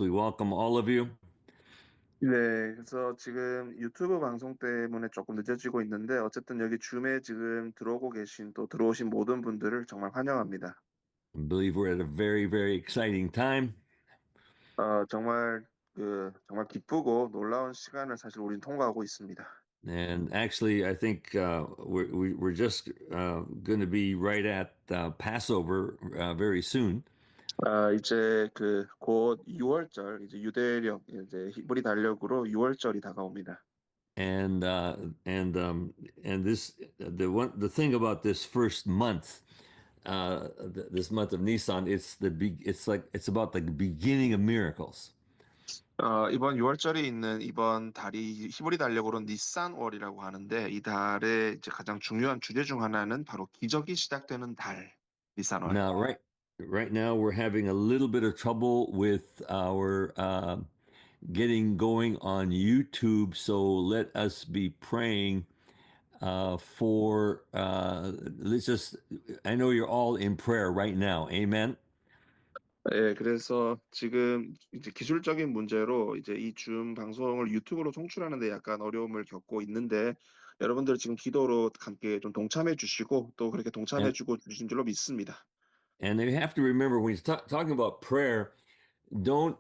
We welcome all of you. 네, 그래서 지금 유튜브 방송 때문에 조금 늦어지고 있는데, 어쨌든 여기 줌에 지금 들어오고 계신, 또 들어오신 모든 분들을 정말 환영합니다. I believe we're at a very, very exciting time. 정말, 정말 기쁘고 놀라운 시간을 사실 우린 통과하고 있습니다. And actually, I think we're just going to be right at Passover very soon. 이제 곧 6월절, 이제 유대력, 이제 히브리 달력으로 6월절이 다가옵니다. And and this the thing about this first month, this month of Nisan, it's like it's about the beginning of miracles. 이번 6월절이 있는 이번 달이 히브리 달력으로는 니산월이라고 하는데, 이 달의 이제 가장 중요한 주제 중 하나는 바로 기적이 시작되는 달, 니산월. Now, right now, we're having a little bit of trouble with our getting going on YouTube. So let us be praying for. Let's just. I know you're all in prayer right now. Amen. 예, 그래서 지금 이제 기술적인 문제로 이제 이 줌 방송을 유튜브로 송출하는 데 약간 어려움을 겪고 있는데, 여러분들 지금 기도로 함께 좀 동참해 주시고 또 그렇게 동참해 And 주고 주신 줄로 믿습니다. and you have to remember when you're talking about prayer, don't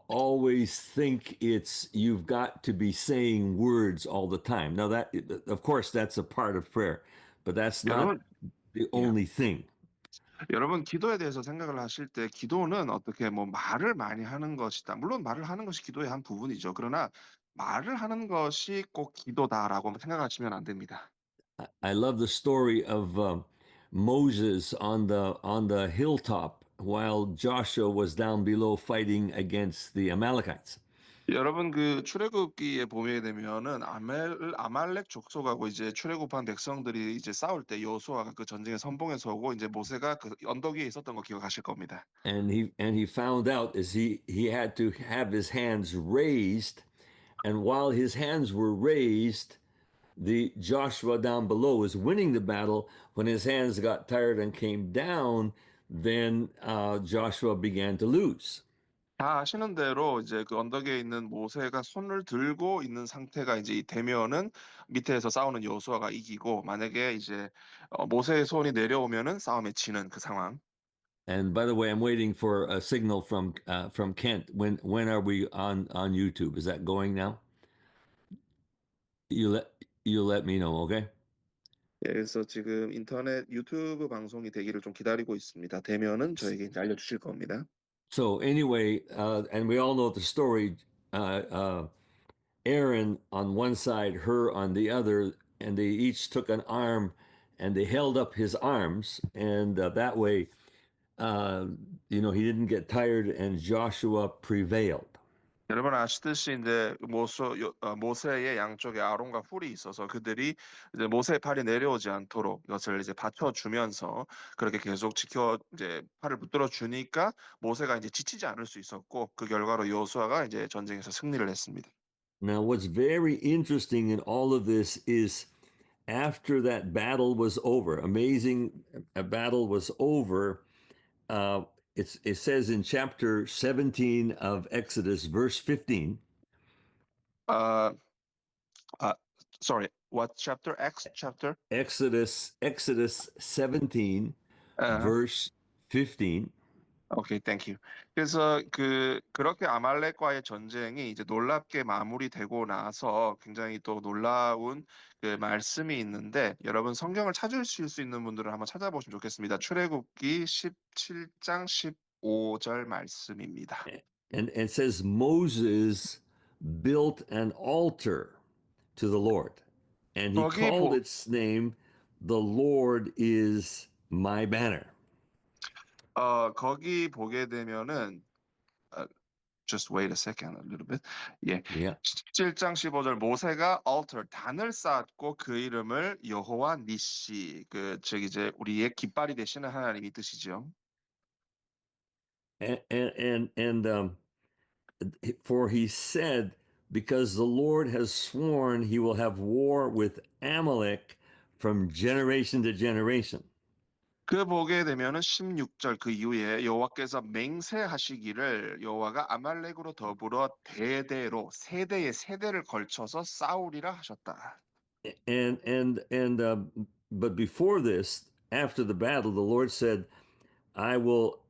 always think it's you've got to be saying words all the time. Now that of course that's a part of prayer, but that's not 여러분, the 예. only thing. 여러분 기도에 대해서 생각을 하실 때 기도는 어떻게 뭐 말을 많이 하는 것이다. 물론 말을 하는 것이 기도의 한 부분이죠. 그러나 말을 하는 것이 꼭 기도다라고 생각하시면 안 됩니다. I love the story of Moses on the hilltop while Joshua was down below fighting against the Amalekites. 여러분 출애굽기에 보게 되면은 아말렉 족속하고 이제 출애굽한 백성들이 이제 싸울 때 여호수아가 그 전쟁에 선봉에 서고 이제 모세가 그 언덕 위에 있었던 거 기억하실 겁니다. And he found out is he had to have his hands raised, and while his hands were raised, the Joshua down below was winning the battle. When his hands got tired and came down, then Joshua began to lose. 다 아시는 대로 이제 그 언덕에 있는 모세가 손을 들고 있는 상태가 이제 되면은 밑에서 싸우는 여호수아가 이기고, 만약에 이제 모세의 손이 내려오면은 싸움에 지는 그 상황. And by the way, I'm waiting for a signal from Kent. When are we on YouTube? Is that going now? You let me know, okay? 예, 그래서 지금 인터넷 유튜브 방송이 되기를 좀 기다리고 있습니다. 되면은 저에게 이제 알려주실 겁니다. So anyway, and we all know the story. Aaron on one side, her on the other, and they each took an arm, and they held up his arms, and that way, uh, he didn't get tired, and Joshua prevailed. 여러분 아시듯이 이제 모세의 양쪽에 아론과 훌이 있어서 그들이 이제 모세의 팔이 내려오지 않도록 이것을 이제 받쳐주면서 그렇게 계속 이제 팔을 붙들어 주니까 모세가 이제 지치지 않을 수 있었고, 그 결과로 여호수아가 이제 전쟁에서 승리를 했습니다. Now, what's very interesting in all of this is after that battle was over, amazing a battle was over. Uh, it says in chapter 17 of Exodus, verse 15. 아, 아, sorry, what chapter? X chapter? Exodus 17, verse 15. 오케이, 땡큐. 그래서 그렇게 아말렉과의 전쟁이 이제 놀랍게 마무리되고 나서 굉장히 또 놀라운 그 말씀이 있는데, 여러분 성경을 찾으실 수 있는 분들은 한번 찾아보시면 좋겠습니다. 출애굽기 17장 15절 말씀입니다. And it says Moses built an altar to the Lord, and he 거기 called its name, The Lord is my banner. 거기 보게 되면은 어, just wait a second, a little bit. 예. Yeah. 17장 15절 모세가 altar 단을 쌓았고 그 이름을 여호와 니시, 즉 이제 우리의 깃발이 되시는 하나님이 뜻이죠. And for he said, because the Lord has sworn he will have war with Amalek from generation to generation. 그 보게 되면은 16절 그 이후에 여호와께서 맹세하시기를 여호와가 아말렉으로 더불어 대대로 세대의 세대를 걸쳐서 싸우리라 하셨다. And but before this, after the battle, the Lord said, I will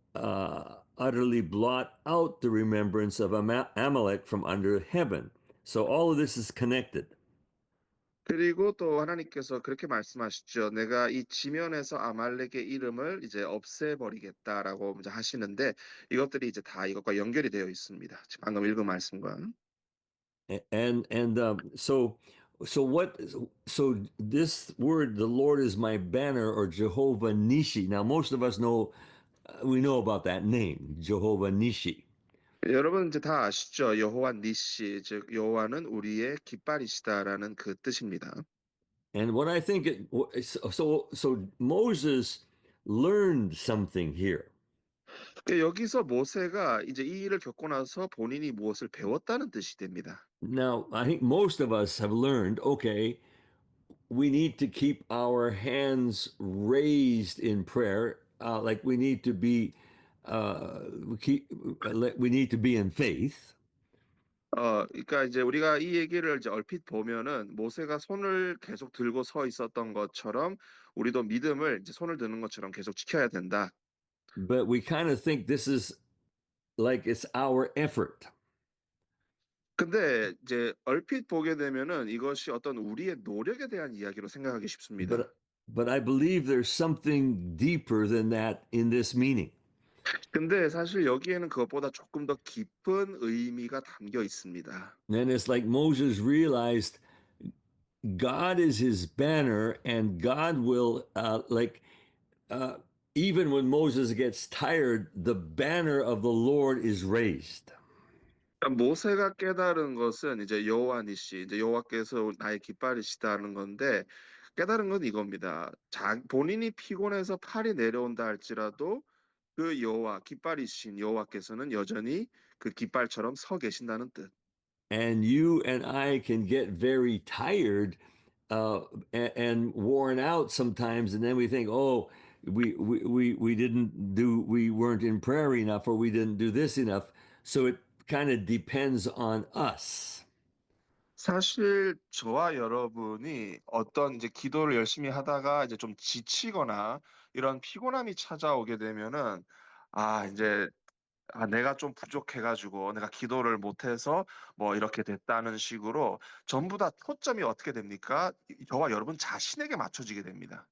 utterly blot out the remembrance of Amalek from under heaven. So all of this is connected. 그리고 또 하나님께서 그렇게 말씀하시죠. 내가 이 지면에서 아말렉의 이름을 이제 없애버리겠다라고 이제 하시는데 이것들이 이제 다 이것과 연결이 되어 있습니다. 지금 방금 읽은 말씀과. And so this word, the Lord is my banner, or Jehovah Nishi. Now most of us know, we know about that name, Jehovah Nishi. 여러분 이제 다 아시죠? 여호와 니시, 즉 여호와는 우리의 깃발이시다라는 그 뜻입니다. And what I think so Moses learned something here. 여기서 모세가 이제 이 일을 겪고 나서 본인이 무엇을 배웠다는 뜻이 됩니다. Now, I think most of us have learned, okay, we need to keep our hands raised in prayer, like we need to be we need to be in faith. 그러니까 이제 우리가 이 얘기를 이제 얼핏 보면은 모세가 손을 계속 들고 서 있었던 것처럼 우리도 믿음을 이제 손을 드는 것처럼 계속 지켜야 된다. But we kind of think this is like it's our effort. 근데 이제 얼핏 보게 되면은 이것이 어떤 우리의 노력에 대한 이야기로 생각하기 쉽습니다. But but I believe there's something deeper than that in this meaning. 근데 사실 여기에는 그것보다 조금 더 깊은 의미가 담겨 있습니다. And it's like Moses realized God is his banner, and God will uh, even when Moses gets tired, the banner of the Lord is raised. 그러니까 모세가 깨달은 것은 이제 여호와 니시, 이제 여호와께서 나의 깃발이시다는 건데 깨달은 건 이겁니다. 본인이 피곤해서 팔이 내려온다 할지라도 그 여호와 깃발이신 여호와께서는 여전히 그 깃발처럼 서 계신다는 뜻. And you and I can get very tired and worn out sometimes, and then we think, oh, we weren't in prayer enough, or we didn't do this enough. So it kind of depends on us. 사실 저와 여러분이 어떤 이제 기도를 열심히 하다가 이제 좀 지치거나 이런 피곤함이 찾아오게 되면은 이제 내가 좀 부족해가지고 내가 기도를 못해서 뭐 이렇게 됐다는 식으로 전부 다 초점이 어떻게 됩니까? 저와 여러분 자신에게 맞춰지게 됩니다.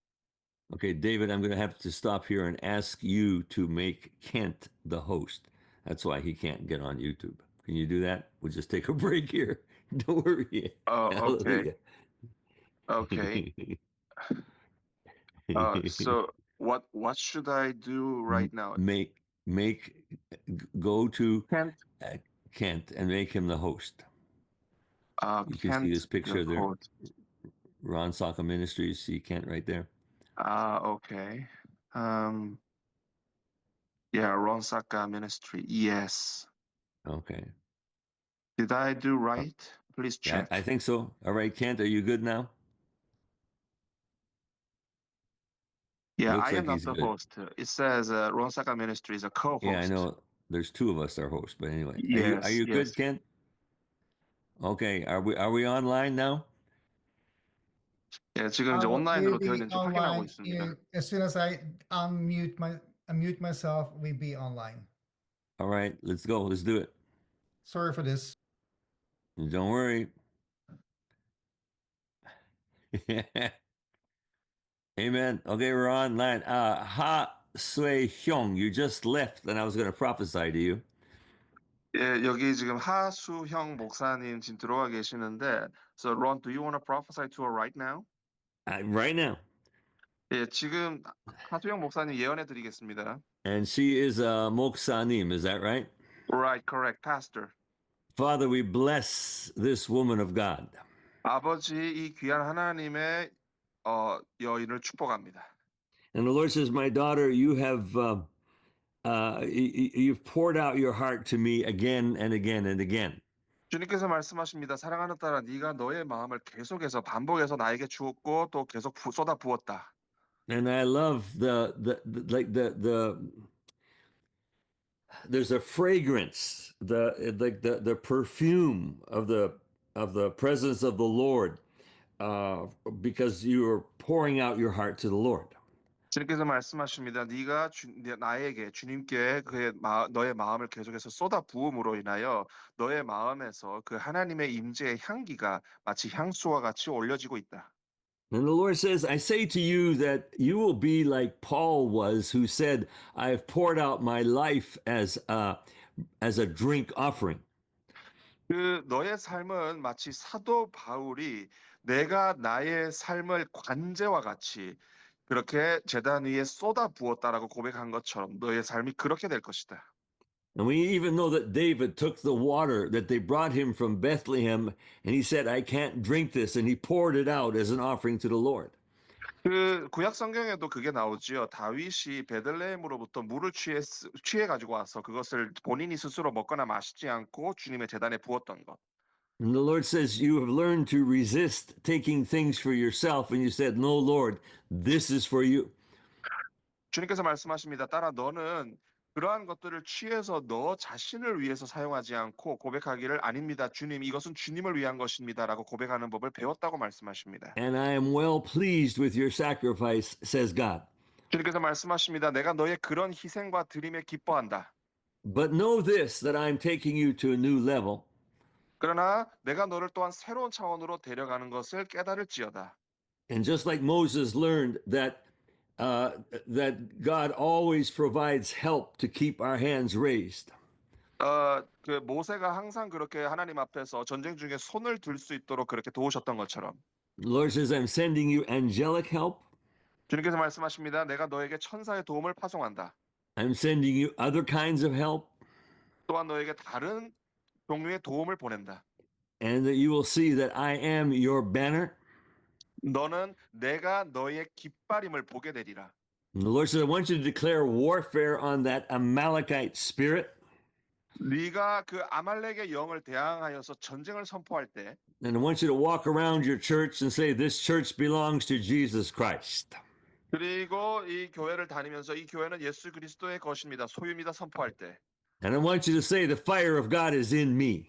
Okay, David, I'm going to have to stop here and ask you to make Kent the host. That's why he can't get on YouTube. Can you do that? We'll just take a break here. Don't worry. Okay, Hallelujah. okay. So what should I do right now? Make go to Kent, uh, Kent and make him the host. You can see Kent his the picture there. host. Ron Saka Ministries. See Kent right there. Okay. Yeah, Ron Saka Ministry. Yes. Okay. Did I do right? Please Yeah, check. I think so. All right, Kent, are you good now? Yeah, Looks I am like not he's the good. host. It says Ron Saka Ministry is a Yeah, I co-host. know. There's two of us are hosts, but anyway, are Yes, you yes. good, Kent? Okay, are we online now? 예, 지금 이제 We'll 온라인으로 되어 be 있는지 확인하고 online 있습니다. as soon as I unmute myself, we'll be online. All right, let's go. Let's do it. Sorry for this. Don't worry. Amen. Okay, we're online. Ha Sui Hyung, you just left, and I was going to prophesy to you. 예, 여기 지금 하수형 목사님 지금 들어와 계시는데, so Ron, do you want to prophesy to her right now? Right now. 예, 지금 하수형 목사님 예언해 드리겠습니다. And she is Moksanim, is that right? Right, correct, Pastor. Father, we bless this woman of God. 아버지, 이 귀한 하나님의 여인을 축복합니다. And the Lord says, my daughter, you've poured out your heart to me again and again and again. 주님께서 말씀하십니다. 사랑하는 딸아, 네가 너의 마음을 계속해서 반복해서 나에게 주었고 또 계속 쏟아 부었다. And I love the like the there's a fragrance, the perfume of the presence of the Lord, because you are pouring out your heart to the Lord. 주님께서 말씀하십니다. 네가 나에게 주님께 너의 마음을 계속해서 쏟아 부음으로 인하여 너의 마음에서 그 하나님의 임재의 향기가 마치 향수와 같이 올려지고 있다. And the Lord says, I say to you that you will be like Paul was, who said, I have poured out my life as a drink offering. 그 너의 삶은 마치 사도 바울이 내가 나의 삶을 관제와 같이 그렇게 제단 위에 쏟아 부었다라고 고백한 것처럼 너의 삶이 그렇게 될 것이다. And we even know that David took the water that they brought him from Bethlehem and he said, I can't drink this. And he poured it out as an offering to the Lord. 그 구약 성경에도 그게 나오지요. 다윗이 베들레헴으로부터 물을 취해 가지고 와서 그것을 본인이 스스로 먹거나 마시지 않고 주님의 제단에 부었던 것. And the Lord says, you have learned to resist taking things for yourself. And you said, no, Lord, this is for you. 주님께서 말씀하십니다. 따라 너는 그러한 것들을 취해서 너 자신을 위해서 사용하지 않고 고백하기를 아닙니다. 주님, 이것은 주님을 위한 것입니다라고 고백하는 법을 배웠다고 말씀하십니다. And I am well pleased with your sacrifice, says God. 주님께서 말씀하십니다. 내가 너의 그런 희생과 드림에 기뻐한다. But know this, that I'm taking you to a new level. 그러나 내가 너를 또한 새로운 차원으로 데려가는 것을 깨달을지어다. And just like Moses learned that God always provides help to keep our hands raised. 그 모세가 항상 그렇게 하나님 앞에서 전쟁 중에 손을 들 수 있도록 그렇게 도우셨던 것처럼 The Lord says, I'm sending you angelic help. 주님께서 말씀하십니다. 내가 너에게 천사의 도움을 파송한다. I'm sending you other kinds of help. 또한 너에게 다른 종류의 도움을 보낸다. And that you will see that I am your banner. 너는 내가 너의 깃발임을 보게 되리라. And the Lord says, I want you to declare warfare on that Amalekite spirit. 네가 그 아말렉의 영을 대항하여서 전쟁을 선포할 때 And I want you to walk around your church and say, this church belongs to Jesus Christ. 그리고 이 교회를 다니면서 이 교회는 예수 그리스도의 것입니다. 소유입니다. 선포할 때 And I want you to say, the fire of God is in me.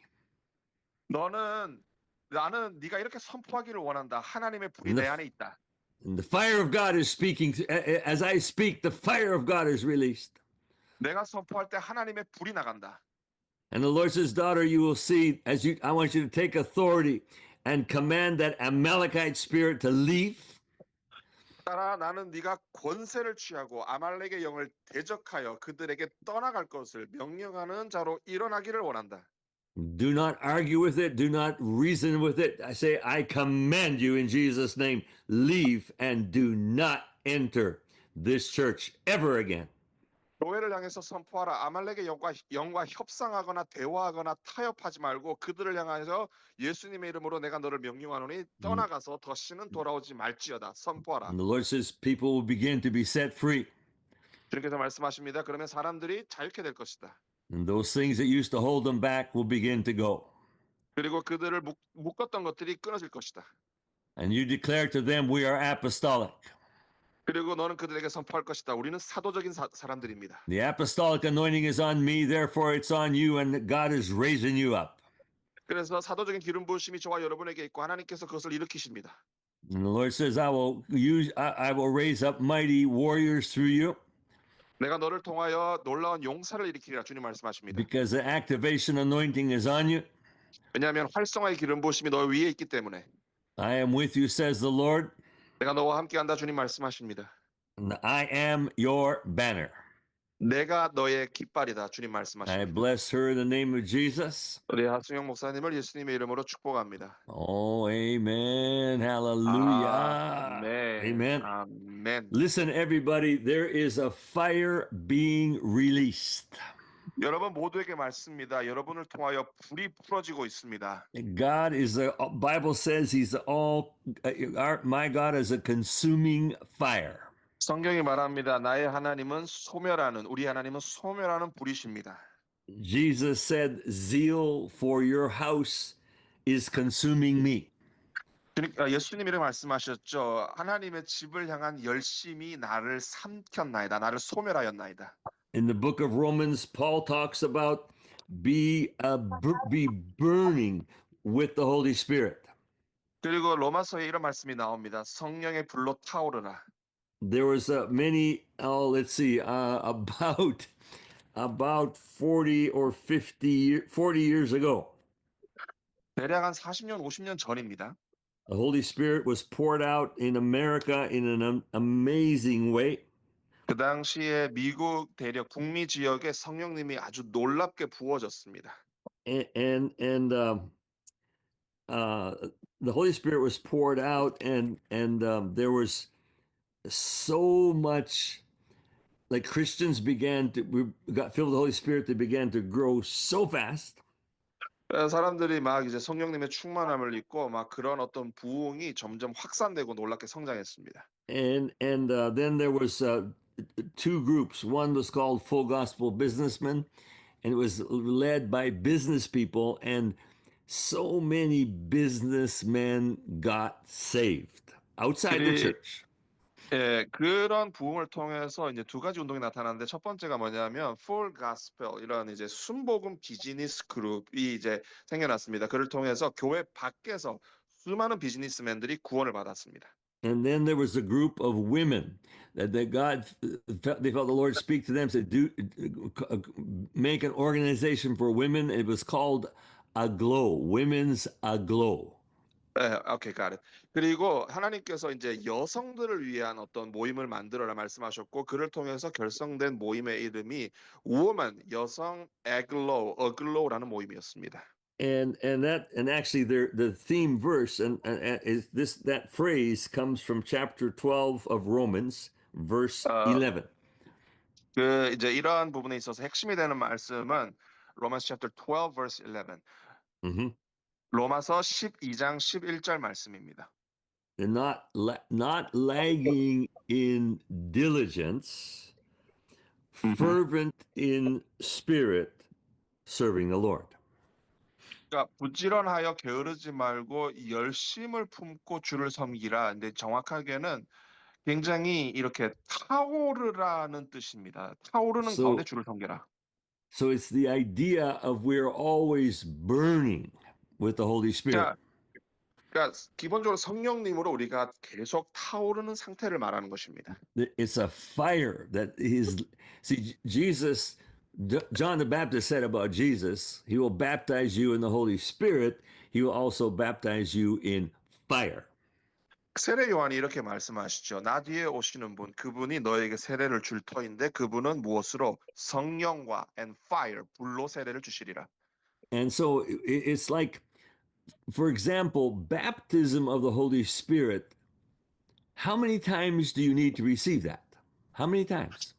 나는 네가 이렇게 선포하기를 원한다. 하나님의 불이 내 안에 있다. And the fire of God is speaking. As I speak, the fire of God is released. 내가 선포할 때 하나님의 불이 나간다. And the Lord says, daughter, you will see, I want you to take authority and command that Amalekite spirit to leave. 따라 나는 네가 권세를 취하고 아말렉의 영을 대적하여 그들에게 떠나갈 것을 명령하는 자로 일어나기를 원한다. Do not argue with it. Do not reason with it. I say, I command you in Jesus' name, leave and do not enter this church ever again. 교회를 향해서 선포하라. 아말렉의 영과 협상하거나 대화하거나 타협하지 말고 그들을 향해서 예수님의 이름으로 내가 너를 명령하노니 떠나가서 다시는 돌아오지 말지어다. 선포하라. And the Lord says, people will begin to be set free. 주님께서 말씀하십니다. 그러면 사람들이 자유케 될 것이다. And those things that used to hold them back will begin to go. 그리고 그들을 묶었던 것들이 끊어질 것이다. And you declare to them, we are apostolic. 그리고 너는 그들에게 선포할 것이다. 우리는 사도적인 사람들입니다. The apostolic anointing is on me, therefore it's on you, and God is raising you up. 그래서 사도적인 기름 부으심이 저와 여러분에게 있고 하나님께서 그것을 일으키십니다. And the Lord says, I will raise up mighty warriors through you. 내가 너를 통하여 놀라운 용사를 일으키리라 주님 말씀하십니다. Because the activation anointing is on you. 왜냐하면 활성화의 기름 부으심이 너 위에 있기 때문에. I am with you, says the Lord. 내가 너와 함께한다 주님 말씀하십니다. And I am your banner. 내가 너의 깃발이다 주님 I 말씀하십니다. bless her in the name of Jesus. 우리 하승영 목사님을 예수님의 이름으로 축복합니다. Oh, amen. Hallelujah. Amen. 아멘. Listen, everybody, there is a fire being released. 여러분 모두에게 말씀입니다. 여러분을 통하여 불이 풀어지고 있습니다. God is Bible says he's my God is a consuming fire. 성경이 말합니다. 나의 하나님은 우리 하나님은 소멸하는 불이십니다. Jesus said, zeal for your house is consuming me. 그러니까 예수님이 이렇게 말씀하셨죠. 하나님의 집을 향한 열심이 나를 삼켰나이다. 나를 소멸하였나이다. In the book of Romans, Paul talks about be burning with the Holy Spirit. 그리고 로마서에 이런 말씀이 나옵니다. 성령의 불로 타오르라. There was many. Oh, let's see, about 40 or 40 years ago. 대략 한 40년, 50년 전입니다. The Holy Spirit was poured out in America in an amazing way. 그 당시에 미국 대륙 북미 지역에 성령님이 아주 놀랍게 부어졌습니다. And uh, the Holy Spirit was poured out, and there was so much. Like Christians we got filled with the Holy Spirit. They began to grow so fast. 사람들이 막 이제 성령님의 충만함을 입고 막 그런 어떤 부흥이 점점 확산되고 놀랍게 성장했습니다. And then there was two groups. One was called Full Gospel Businessmen, and it was led by business people. And so many businessmen got saved outside the church. 예, 그런 부흥을 통해서 이제 두 가지 운동이 나타나는데 첫 번째가 뭐냐면 Full Gospel 이런 이제 순복음 비즈니스 그룹이 이제 생겨났습니다. 그를 통해서 교회 밖에서 수많은 비즈니스맨들이 구원을 받았습니다. And then there was a group of women that they felt the Lord speak to them, said, make an organization for women. It was called Aglow, Women's Aglow. 네, 오케이, got it. 그리고 하나님께서 이제 여성들을 위한 어떤 모임을 만들어라 말씀하셨고 그를 통해서 결성된 모임의 이름이 Woman, 여성 Aglow라는 모임이었습니다. And actually the theme verse is that phrase comes from chapter 12 of Romans, verse 11. 그 이제 이러한 부분에 있어서 핵심이 되는 말씀은 Romans chapter 12 verse 11. Mm-hmm. 로마서 12장 11절 말씀입니다. And not lagging in diligence, fervent in spirit, serving the Lord. 그러니까 부지런하여 게으르지 말고 열심을 품고 주를 섬기라. 근데 정확하게는 굉장히 이렇게 타오르라는 뜻입니다. 타오르는 가운데 주를 섬겨라. So it's the idea of we're always burning with the Holy Spirit. 그러니까 기본적으로 성령님으로 우리가 계속 타오르는 상태를 말하는 것입니다. It's a fire that is. See, John the Baptist said about Jesus, he will baptize you in the Holy Spirit. He will also baptize you in fire. 세례 요한이 이렇게 말씀하시죠. 나 뒤에 오시는 분, 그분이 너에게 세례를 줄 터인데 그분은 무엇으로? 성령과 and fire, 불로 세례를 주시리라. And so it's like, for example, baptism of the Holy Spirit. How many times do you need to receive that? How many times?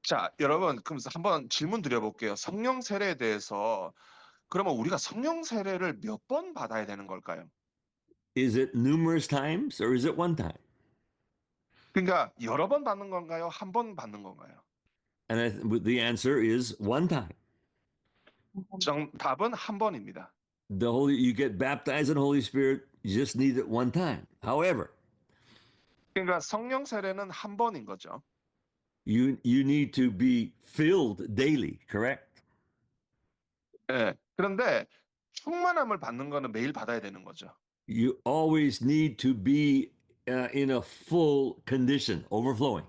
자, 여러분, 그럼 한번 질문 드려볼게요. 성령 세례에 대해서 그러면 우리가 성령 세례를 몇 번 받아야 되는 걸까요? Is it numerous times or is it one time? 그러니까 여러 번 받는 건가요? 한 번 받는 건가요? And the answer is one time. 답은 한 번입니다. You get baptized in the Holy Spirit, you just need it one time. However, 그러니까 성령 세례는 한 번인 거죠. you need to be filled daily, correct? 네. 그런데 충만함을 받는 거는 매일 받아야 되는 거죠. You always need to be in a full condition, overflowing.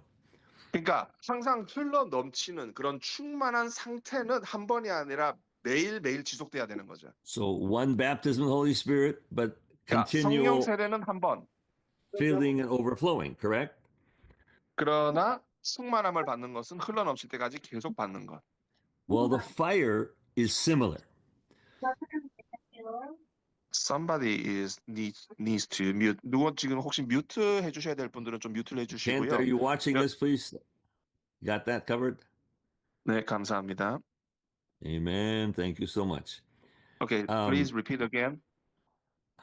그러니까 항상 흘러 넘치는 그런 충만한 상태는 한 번이 아니라 매일매일 지속돼야 되는 거죠. So one baptism of the Holy Spirit, but continual 성령 세례는 한 번. filling and overflowing, correct? 그러나 충만함을 받는 것은 흘러 넘칠 때까지 계속 받는 것. Well, the fire is similar. Somebody needs to mute. 누구 지금 혹시 뮤트 해주셔야 될 분들은 좀 뮤트를 해주시고요. Kent, are you watching this, please? Got that covered? 네, 감사합니다. Amen. Thank you so much. Okay, please repeat again.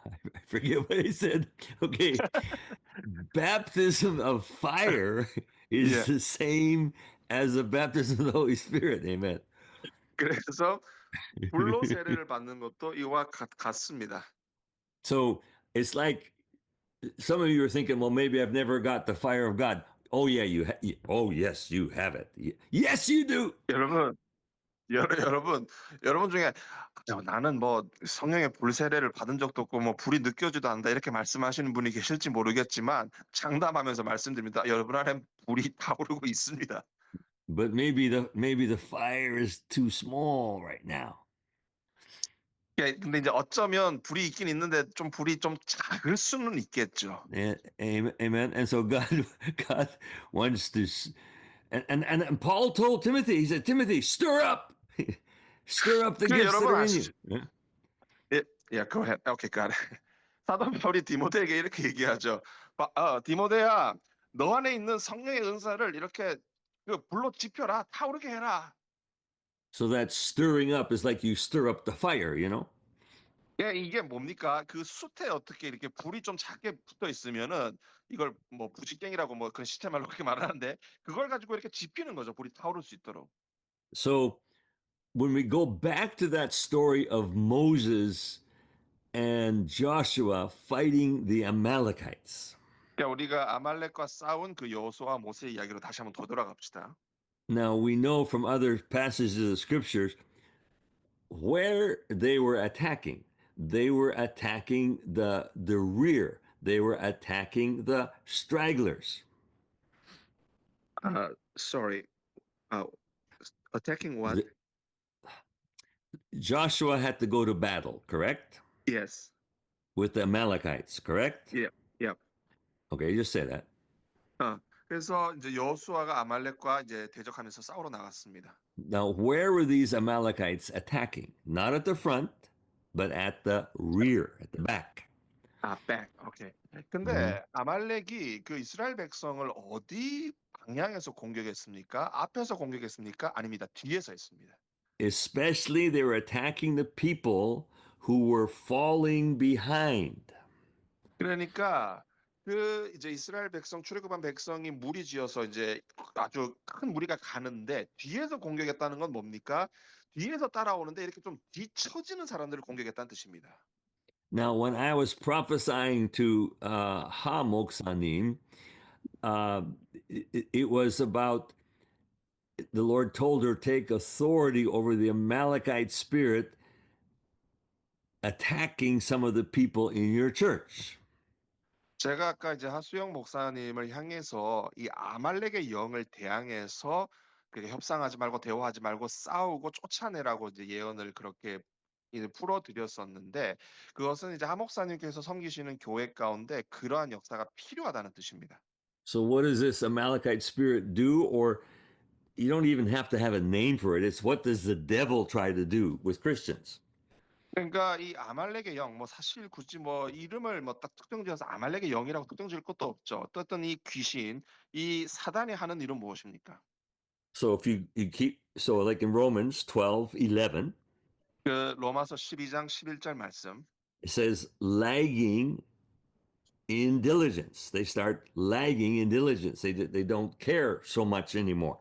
I forget what he said. Okay. Baptism of fire is the same as the baptism of the Holy Spirit. Amen. 그래서 불로 세례를 받는 것도 이와 같습니다. So it's like some of you are thinking, well, maybe I've never got the fire of God. Oh yeah, oh yes, you have it. Yes, you do. 여러분, 여러분, 여러분 중에 나는 뭐 성령의 불 세례를 받은 적도 없고 뭐 불이 느껴지도 않는다 이렇게 말씀하시는 분이 계실지 모르겠지만 장담하면서 말씀드립니다. 여러분 안에 불이 타오르고 있습니다. But maybe the fire is too small right now. 예, 근데 이제 어쩌면 불이 있긴 있는데 좀 불이 좀 작을 수는 있겠죠. Amen. And so God wants to, and Paul told Timothy, he said, Timothy, stir up, stir up the 그 gifts that 여러분 are in you. 아시죠? 예, go ahead. 오케이, got it. 사도 바울이 디모데에게 이렇게 얘기하죠. 디모데야, 너 안에 있는 성령의 은사를 이렇게 그 불로 지펴라, 타오르게 해라. So that stirring up is like you stir up the fire, you know? 예, 이게 뭡니까? 그 숯에 어떻게 이렇게 불이 좀 작게 붙어 있으면은 이걸 뭐 부직갱이라고 뭐 그런 시스템 말로 그렇게 말하는데 그걸 가지고 이렇게 지피는 거죠. 불이 타오를 수 있도록. So when we go back to that story of Moses and Joshua fighting the Amalekites. 그러니까 우리가 아말렉과 싸운 그 여호수아 모세 이야기로 다시 한번 더 돌아갑시다. Now we know from other passages of the scriptures where they were attacking. They were attacking the rear. They were attacking the stragglers. Sorry. Attacking what? Joshua had to go to battle, correct? Yes. With the Amalekites, correct? Yeah. Yeah. Okay, just say that. 그래서 이제 여호수아가 아말렉과 이제 대적하면서 싸우러 나갔습니다. Now, where were these Amalekites attacking? Not at the front, but at the rear, at the back. back. 오케이. 근데 아말렉이 그 이스라엘 백성을 어디 방향에서 공격했습니까? 앞에서 공격했습니까? 아닙니다. 뒤에서 했습니다. Especially they were attacking the people who were falling behind. 그러니까 그 이제 이스라엘 백성 출애굽한 백성이 무리지어서 이제 아주 큰 무리가 가는데 뒤에서 공격했다는 건 뭡니까? 뒤에서 따라오는데 이렇게 좀 뒤처지는 사람들을 공격했다는 뜻입니다. Now, when I was prophesying to Ha Moksanim, it was about the Lord told her take authority over the Amalekite spirit attacking some of the people in your church. 제가 아까 이제 하수영 목사님을 향해서 이 아말렉의 영을 대항해서 그 협상하지 말고 대화하지 말고 싸우고 쫓아내라고 이제 예언을 그렇게 이제 풀어드렸었는데 그것은 이제 하 목사님께서 섬기시는 교회 가운데 그러한 역사가 필요하다는 뜻입니다. So, what does this Amalekite spirit do? Or you don't even have to have a name for it. It's what does the devil try to do with Christians? 그러니까 이 아말렉의 영, 뭐 사실 굳이 뭐 이름을 뭐 딱 특정지어서 아말렉의 영이라고 특정지을 것도 없죠. 어떤 이 귀신, 이 사단이 하는 일은 무엇입니까? So if you keep, so like in Romans 12:11, 그 로마서 12장 11절 말씀. it says lagging in diligence. They start lagging in diligence. They don't care so much anymore.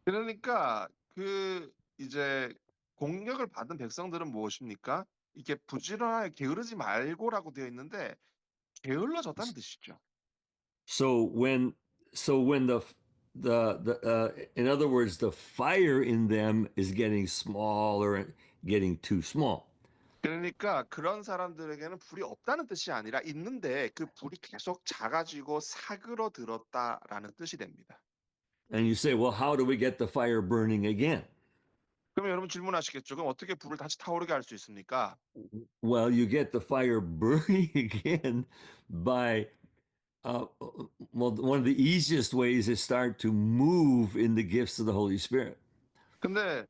그러니까 그 이제 공격을 받은 백성들은 무엇입니까? 이게 부지런하게 게으르지 말고라고 되어 있는데 게을러졌다는 뜻이죠. So when in other words, the fire in them is getting smaller, getting too small. 그러니까 그런 사람들에게는 불이 없다는 뜻이 아니라 있는데 그 불이 계속 작아지고 사그러들었다라는 뜻이 됩니다. And you say, well, how do we get the fire burning again? 그러면 여러분 질문하시겠죠. 그럼 어떻게 불을 다시 타오르게 할 수 있습니까? Well, you get the fire burning again by, well, one of the easiest ways is start to move in the gifts of the Holy Spirit. 근데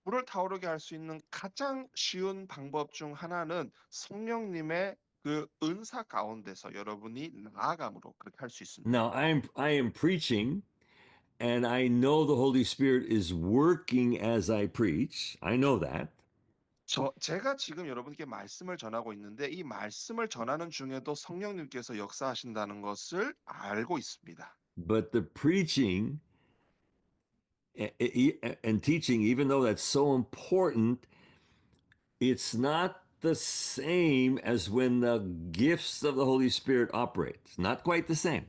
불을 타오르게 할 수 있는 가장 쉬운 방법 중 하나는 성령님의 그 은사 가운데서 여러분이 나아감으로 그렇게 할 수 있습니다. Now, I am preaching, and I know the Holy Spirit is working as I preach. I know that. 제가 지금 여러분께 말씀을 전하고 있는데 이 말씀을 전하는 중에도 성령님께서 역사하신다는 것을 알고 있습니다. But the preaching and teaching, even though that's so important, it's not the same as when the gifts of the Holy Spirit operate. It's not quite the same.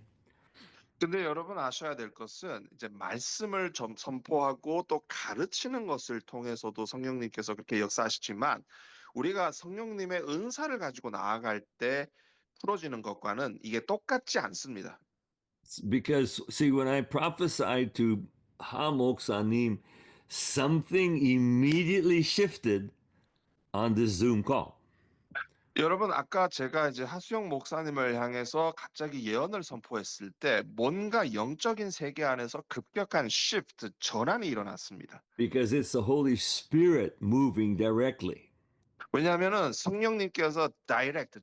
근데 여러분 아셔야 될 것은 이제 말씀을 선포하고 또 가르치는 것을 통해서도 성령님께서 그렇게 역사하시지만 우리가 성령님의 은사를 가지고 나아갈 때 풀어지는 것과는 이게 똑같지 않습니다. Because, see, when I prophesied to Ha Moksanim, something immediately shifted on this Zoom call. 여러분 아까 제가 이제 하수영 목사님을 향해서 갑자기 예언을 선포했을 때 뭔가 영적인 세계 안에서 급격한 shift, 전환이 일어났습니다. Because it's the Holy Spirit moving directly. 왜냐하면은 성령님께서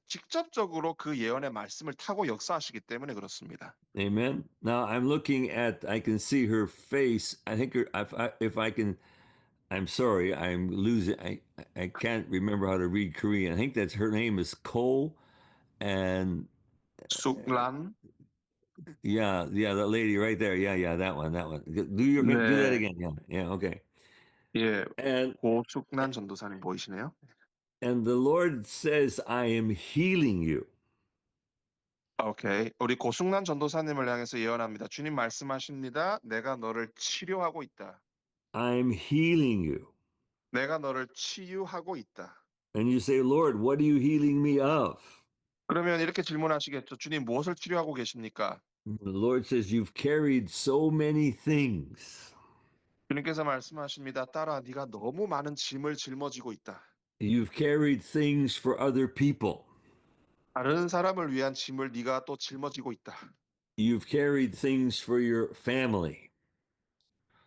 직접적으로 그 예언의 말씀을 타고 역사하시기 때문에 그렇습니다. Amen. Now I'm looking at, I can see her face. I think her, if I can, I'm sorry, I'm losing. I can't remember how to read Korean. I think that's her name is Ko, and 쑥란. yeah, that lady right there. Yeah, that one. Do that 네. again. Yeah, okay. 예, And 고숙란 전도사님 보이시네요. and the Lord says, I am healing you. 오케이. 우리 고숙란 전도사님을 향해서 예언합니다. 주님 말씀하십니다. 내가 너를 치료하고 있다. I'm healing you. 내가 너를 치유하고 있다. And you say, Lord, what are you healing me of? 그러면 이렇게 질문하시겠죠. 주님 무엇을 치료하고 계십니까? The Lord says, you've carried so many things. 주님께서 말씀하십니다. 딸아, 네가 너무 많은 짐을 짊어지고 있다. You've carried things for other people. 다른 사람을 위한 짐을 네가 또 짊어지고 있다. You've carried things for your family.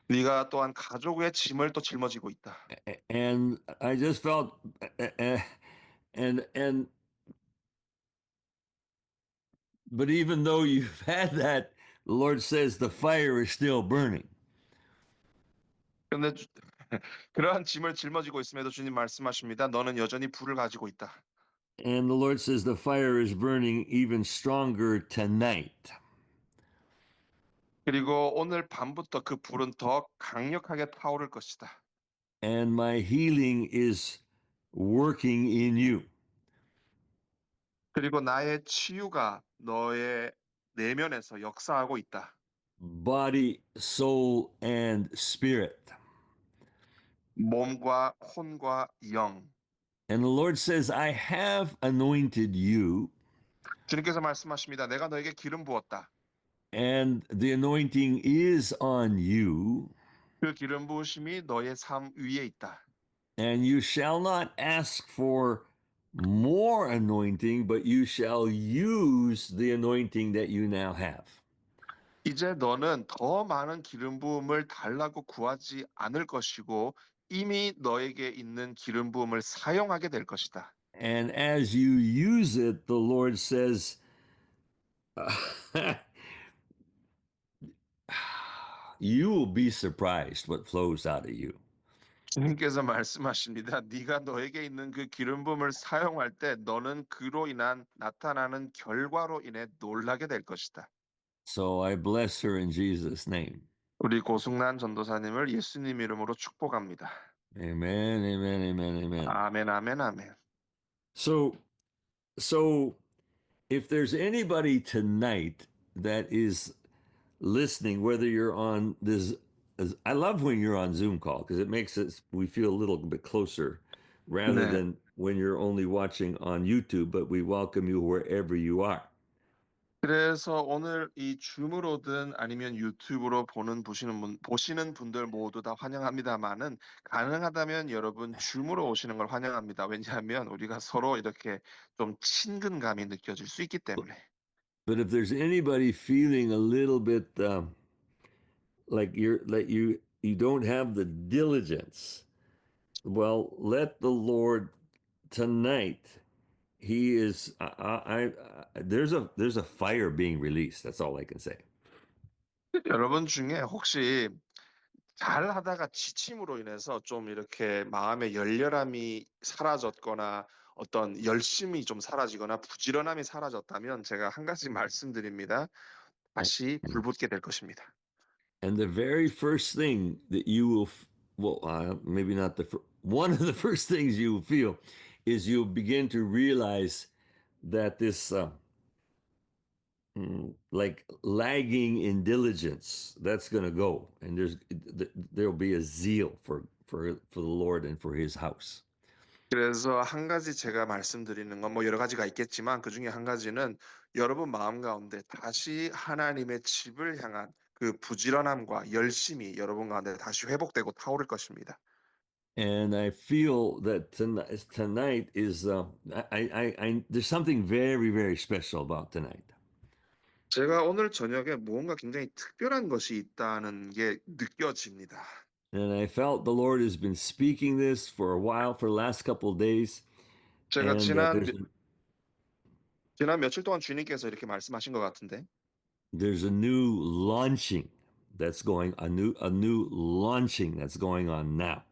네가 또한 가족의 짐을 또 짊어지고 있다. And I just felt, and, but even though you've had that, the Lord says the fire is still burning. 근데 그러한 짐을 짊어지고 있음에도 주님 말씀하십니다. 너는 여전히 불을 가지고 있다. And the Lord says the fire is burning even stronger tonight. 그리고 오늘 밤부터 그 불은 더 강력하게 타오를 것이다. And my healing is working in you. 그리고 나의 치유가 너의 내면에서 역사하고 있다. Body, soul, and spirit. 몸과 혼과 영. And the Lord says, I have anointed you, 주님께서 말씀하십니다. 내가 너에게 기름 부었다. and the anointing is on you, 그 기름 부으심이 너의 삶 위에 있다. and you shall not ask for more anointing, but you shall use the anointing that you now have. 이제 너는 더 많은 기름 부음을 달라고 구하지 않을 것이고 이미 너에게 있는 기름 부음을 사용하게 될 것이다. And as you use it, the Lord says, you will be surprised what flows out of you. 주님께서 말씀하십니다. 네가 너에게 있는 그 기름 부음을 사용할 때 너는 그로 인한 나타나는 결과로 인해 놀라게 될 것이다. So I bless her in Jesus' name. 우리 고승란 전도사님을 예수님 이름으로 축복합니다. Amen, amen, amen, amen. 아멘, 아멘, 아멘. So if there's anybody tonight that is listening, whether you're on this, I love when you're on Zoom call because it makes us, we feel a little bit closer rather 네. than when you're only watching on YouTube, but we welcome you wherever you are. 그래서 오늘 이 줌으로든 아니면 유튜브로 보시는 분들 모두 다 환영합니다만은 가능하다면 여러분 줌으로 오시는 걸 환영합니다. 왜냐하면 우리가 서로 이렇게 좀 친근감이 느껴질 수 있기 때문에. But if there's anybody feeling a little bit like you don't have the diligence, well, let the Lord tonight. He is. There's a fire being released. That's all I can say. 여러분 중에 혹시 잘 하다가 지침으로 인해서 좀 이렇게 마음의 열렬함이 사라졌거나 어떤 열심이 좀 사라지거나 부지런함이 사라졌다면 제가 한 가지 말씀드립니다. 다시 불붙게 될 것입니다. And the very first thing that you will, maybe not one of the first things you will feel is you'll begin to realize that this like lagging in diligence that's going to go, and there'll be a zeal for the Lord and for His house. 그래서 한 가지 제가 말씀드리는 건 뭐 여러 가지가 있겠지만 그 중에 한 가지는 여러분 마음 가운데 다시 하나님의 집을 향한 그 부지런함과 열심이 여러분 가운데 다시 회복되고 타오를 것입니다. And I feel that tonight is there's something very very special about tonight. 제가 오늘 저녁에 무언가 굉장히 특별한 것이 있다는 게 느껴집니다. And I felt the Lord has been speaking this for a while, for the last couple of days, 제가 and 지난 며칠 동안 주님께서 이렇게 말씀하신 것 같은데 there's a new launching that's going a new launching that's going on now.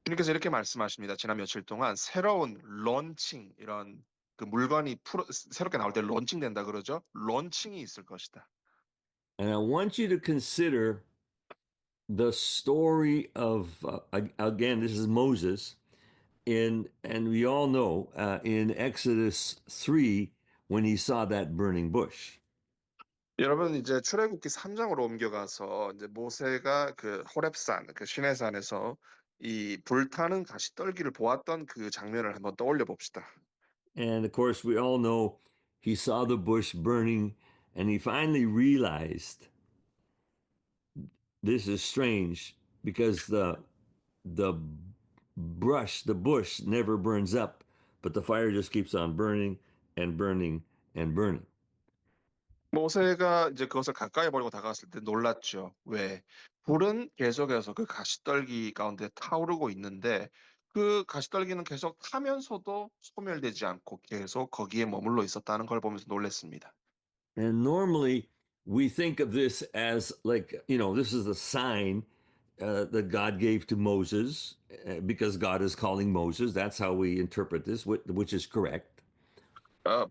주님께서 이렇게 말씀하십니다. 지난 며칠 동안 새로운 런칭 이런 그 물건이 새롭게 나올 때 런칭된다 그러죠. 런칭이 있을 것이다. And I want you to consider the story of again, this is Moses and we all know in Exodus 3 when he saw that burning bush. 여러분 이제 출애굽기 3장으로 옮겨가서 이제 모세가 그 호렙산 그 시내산에서 이 불타는 가시떨기를 보았던 그 장면을 한번 떠올려 봅시다. And of course, we all know he saw the bush burning and he finally realized this is strange because the bush never burns up, but the fire just keeps on burning and burning and burning. 모세가 이제 그것을 가까이 보려고 다가갔을 때 놀랐죠. 왜? 불은 계속해서 그 가시떨기 가운데 타오르고 있는데 그 가시떨기는 계속 타면서도 소멸되지 않고 계속 거기에 머물러 있었다는 걸 보면서 놀랐습니다. And normally we think of this as like, this is a sign that God gave to Moses because God is calling Moses. That's how we interpret this, which is correct.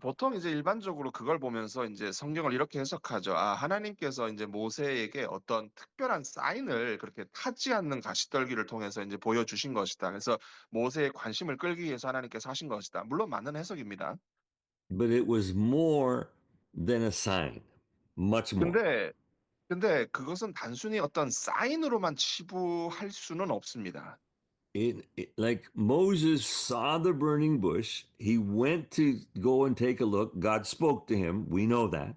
보통 이제 일반적으로 그걸 보면서 이제 성경을 이렇게 해석하죠. 아, 하나님께서 이제 모세에게 어떤 특별한 사인을 그렇게 타지 않는 가시떨기를 통해서 이제 보여주신 것이다. 그래서 모세의 관심을 끌기 위해서 하나님께서 하신 것이다. 물론 맞는 해석입니다. But it was more than a sign, much more. 근데 그것은 단순히 어떤 사인으로만 치부할 수는 없습니다. Like Moses saw the burning bush, he went to go and take a look. God spoke to him. We know that.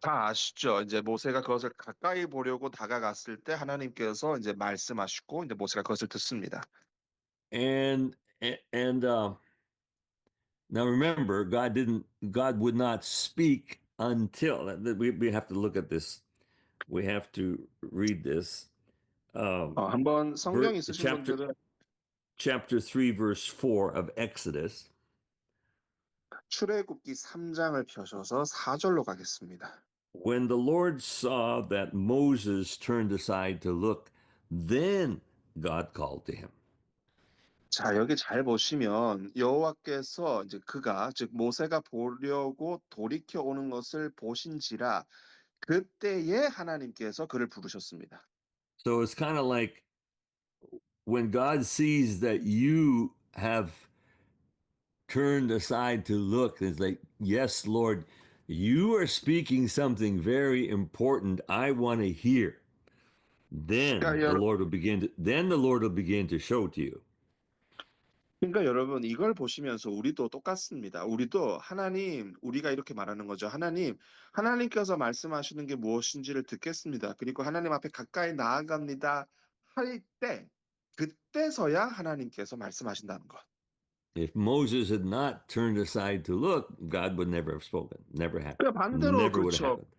다 아시죠? 이제 모세가 그것을 가까이 보려고 다가갔을 때 하나님께서 이제 말씀하시고 이제 모세가 그것을 듣습니다. And now remember, God would not speak until we have to look at this. We have to read this. 한번 성경 있으신 분들은 chapter 3 verse 4 of Exodus. 출애굽기 3장을 펴셔서 4절로 가겠습니다. When the Lord saw that Moses turned aside to look, then God called to him. 자, 여기 잘 보시면 여호와께서 이제 그가 즉 모세가 보려고 돌이켜 오는 것을 보신지라 그때에 하나님께서 그를 부르셨습니다. So it's kind of like when God sees that you have turned aside to look, it's like, yes, Lord, you are speaking something very important I want to hear. Then the Lord will begin to show to you. 그러니까 여러분 이걸 보시면서 우리도 똑같습니다. 우리도 하나님, 우리가 이렇게 말하는 거죠. 하나님께서 말씀하시는 게 무엇인지를 듣겠습니다. 그리고 하나님 앞에 가까이 나아갑니다. 할 때, 그때서야 하나님께서 말씀하신다는 것. If Moses had not turned aside to look, God would never have spoken. Never happened. 반대로 Never would have 그렇죠. happened.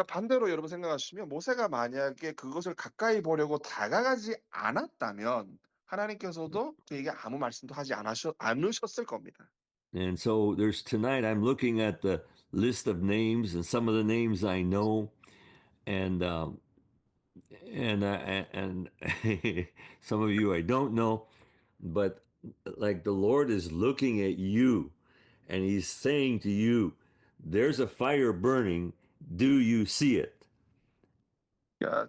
반대로 여러분 생각하시면 모세가 만약에 그것을 가까이 보려고 다가가지 않았다면 하나님께서도 그에게 아무 말씀도 하지 않으셨을 겁니다. And so there's tonight I'm looking at the list of names and some of the names I know and and some of you I don't know, but like the Lord is looking at you and he's saying to you, there's a fire burning. Do you see it?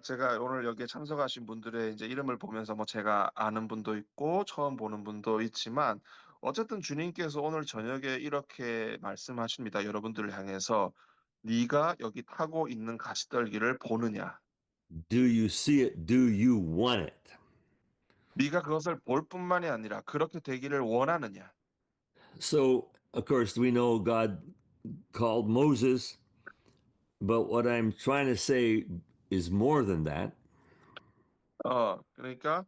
제가 오늘 여기에 참석하신 분들의 이제 이름을 보면서 뭐 제가 아는 분도 있고 처음 보는 분도 있지만 어쨌든 주님께서 오늘 저녁에 이렇게 말씀하십니다. 여러분들을 향해서 네가 여기 타고 있는 가시떨기를 보느냐? Do you see it? Do you want it? 네가 그것을 볼 뿐만이 아니라 그렇게 되기를 원하느냐? So, of course, we know God called Moses, but what I'm trying to say is more than that. 그러니까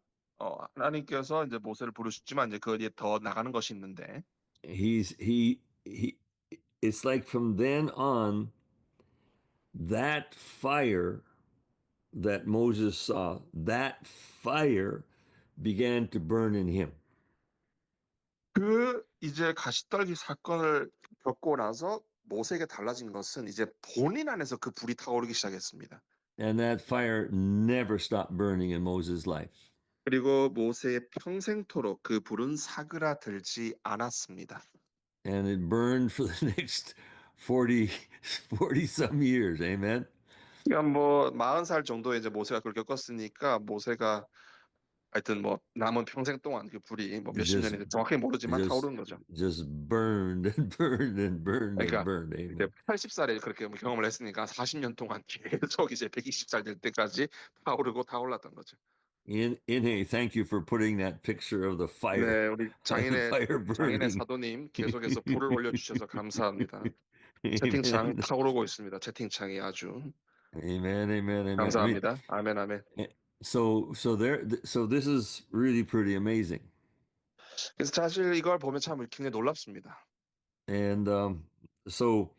하나님께서 이제 모세를 부르셨지만 이제 그 뒤에 더 나가는 것이 있는데 He it's like from then on, that fire that Moses saw, that fire began to burn in him. 그 이제 가시떨기 사건을 겪고 나서 모세에게 달라진 것은 이제 본인 안에서 그 불이 타오르기 시작했습니다. And that fire never stopped burning in Moses' life. 그리고 모세의 평생토록 그 불은 사그라들지 않았습니다. And it burned for the next 40, 40 some years. Amen. 그러니까 뭐 40살 정도에 이제 모세가 그걸 겪었으니까 모세가 하여튼 뭐 남은 평생 동안 그 불이 뭐 몇십 Just, 년인지 정확히 모르지만 just, 타오르는 거죠. just burned and burned and burned and 그러니까 burned. 이제 Amen. 80살에 그렇게 뭐 경험을 했으니까 40년 동안 계속 이제 120살 될 때까지 타오르고 타올랐던 거죠. Inhe, thank you for putting that picture of the fire, 네, 우리 장인의 fire 장인의 burning. 사도님 계속해서 불을 올려주셔서 감사합니다. 채팅창 Amen. 타오르고 있습니다. 채팅창이 아주 Amen. Amen. Amen. I mean, 감사합니다. 아멘, 아멘. so this is really pretty amazing. 그래서 사실 이걸 보면 참 굉장히 놀랍습니다. And so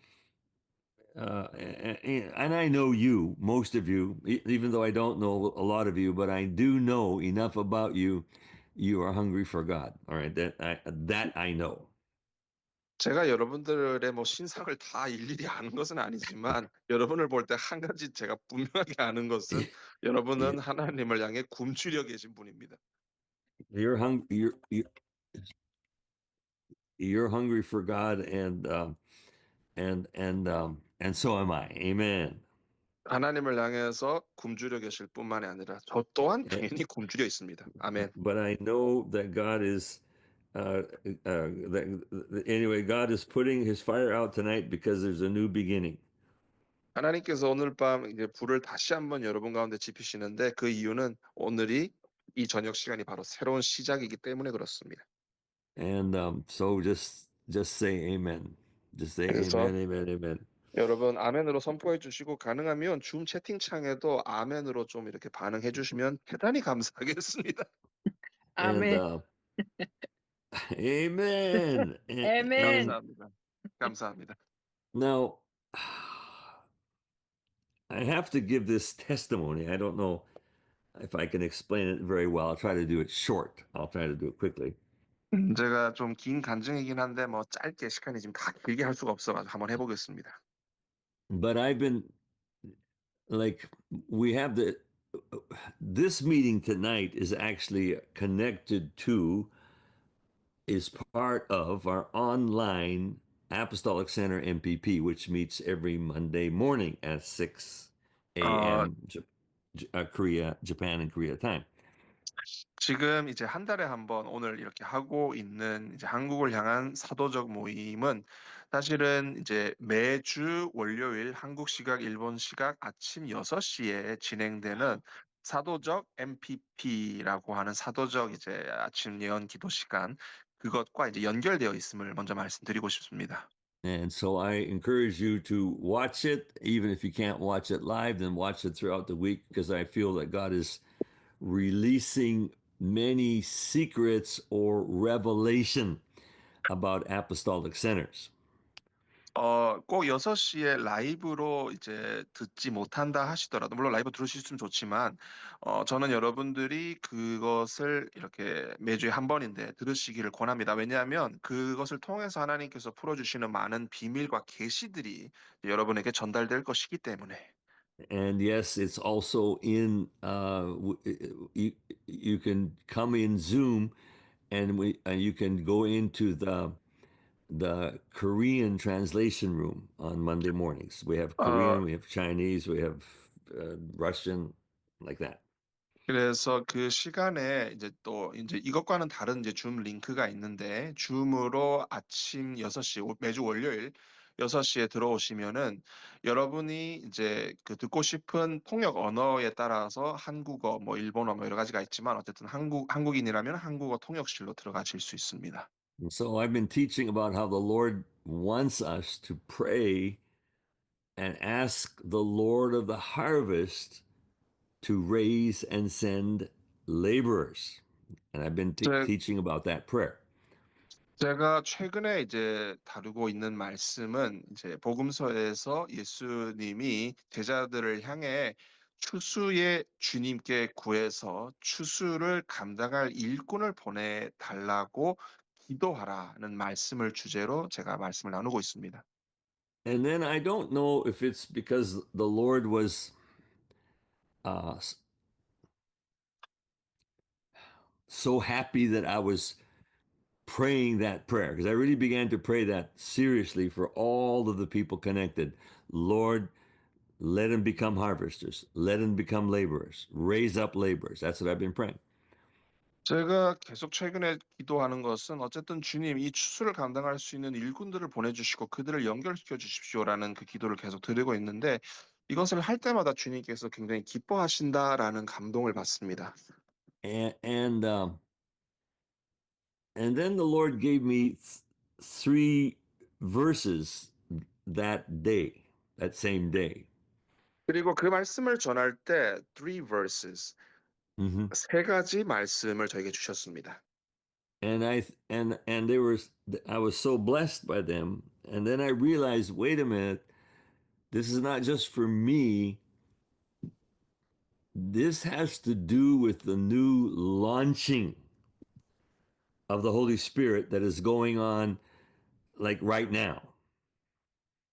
and I know you, most of you, even though I don't know a lot of you, but I do know enough about you. You are hungry for God. All right, that I know. 제가 여러분들의 뭐 신상을 다 일일이 아는 것은 아니지만 여러분을 볼 때 한 가지 제가 분명하게 아는 것은 여러분은 하나님을 향해 굶주려 계신 분입니다. You're hungry. You're hungry for God, and so am I. Amen. 하나님을 향해서 굶주려 계실 뿐만이 아니라 저 또한 당연히 굶주려 있습니다. 아멘. But I know that God is. Anyway, God is putting His fire out tonight because there's a new beginning. 하나님께서 오늘 밤 이제 불을 다시 한번 여러분 가운데 지피시는데 그 이유는 오늘이 이 저녁 시간이 바로 새로운 시작이기 때문에 그렇습니다. And so just say Amen. Just say 그래서 Amen, Amen, Amen. 여러분 아멘으로 선포해 주시고 가능하면 줌 채팅창에도 아멘으로 좀 이렇게 반응해 주시면 대단히 감사하겠습니다. And 아멘. Amen. Amen. 감사합니다. 감사합니다. Now, I have to give this testimony. I don't know if I can explain it very well. I'll try to do it short. I'll try to do it quickly. 제가 좀 긴 간증이긴 한데 뭐 짧게 시간이 지금 다 길게 할 수가 없어가지고 한번 해보겠습니다. But I've been like, we have this meeting tonight is actually connected to, is part of our online Apostolic Center MPP, which meets every Monday morning at 6 a.m. Japan and Korea time. 지금 이제 한 달에 한 번 오늘 이렇게 하고 있는 이제 한국을 향한 사도적 모임은 사실은 이제 매주 월요일 한국 시각, 일본 시각 아침 6시에 진행되는 사도적 MPP라고 하는 사도적 이제 아침 예언 기도 시간 그것과 이제 연결되어 있음을 먼저 말씀드리고 싶습니다. And so I encourage you to watch it, even if you can't watch it live, then watch it throughout the week, because I feel that God is releasing many secrets or revelation about apostolic centers. 꼭 6시에 라이브로 이제 듣지 못한다 하시더라도, 물론 라이브 들으실 수는 좋지만, 저는 여러분들이 그것을 이렇게 매주에 한 번인데 들으시기를 권합니다. 왜냐하면 그것을 통해서 하나님께서 풀어주시는 많은 비밀과 계시들이 여러분에게 전달될 것이기 때문에. And yes, it's also in, you can come in Zoom, and you can go into the Korean translation room on Monday mornings. We have Korean, we have Chinese, we have Russian, like that. 그래서 그 시간에 이제 또 이제 이것과는 다른 이제 줌 링크가 있는데 줌으로 아침 6시 매주 월요일 6시에 들어오시면은 여러분이 이제 그 듣고 싶은 통역 언어에 따라서 한국어, 뭐 일본어 뭐 여러 가지가 있지만 어쨌든 한국인이라면 한국어 통역실로 들어가실 수 있습니다. And so I've been teaching about how the Lord wants us to pray and ask the Lord of the harvest to raise and send laborers. And I've been 제- teaching about that prayer. 제가 최근에 이제 다루고 있는 말씀은 이제 복음서에서 예수님이 제자들을 향해 추수의 주님께 구해서 추수를 감당할 일꾼을 보내달라고 기도하라는 말씀을 주제로 제가 말씀을 나누고 있습니다. And then I don't know if it's because the Lord was uh, so happy that I was praying that prayer, because I really began to pray that seriously for all of the people connected. Lord, let them become harvesters, let them become laborers, raise up laborers. That's what I've been praying. 제가 계속 최근에 기도하는 것은 어쨌든 주님 이 추수를 감당할 수 있는 일꾼들을 보내주시고 그들을 연결시켜 주십시오라는 그 기도를 계속 드리고 있는데 이것을 할 때마다 주님께서 굉장히 기뻐하신다라는 감동을 받습니다. And and then the Lord gave me 3 verses that day, that same day. 그리고 그 말씀을 전할 때 three verses, Mm-hmm. 세 가지 말씀을 저에게 주셨습니다. And they were, I was so blessed by them. And then I realized, wait a minute, this is not just for me. This has to do with the new launching of the Holy Spirit that is going on like right now.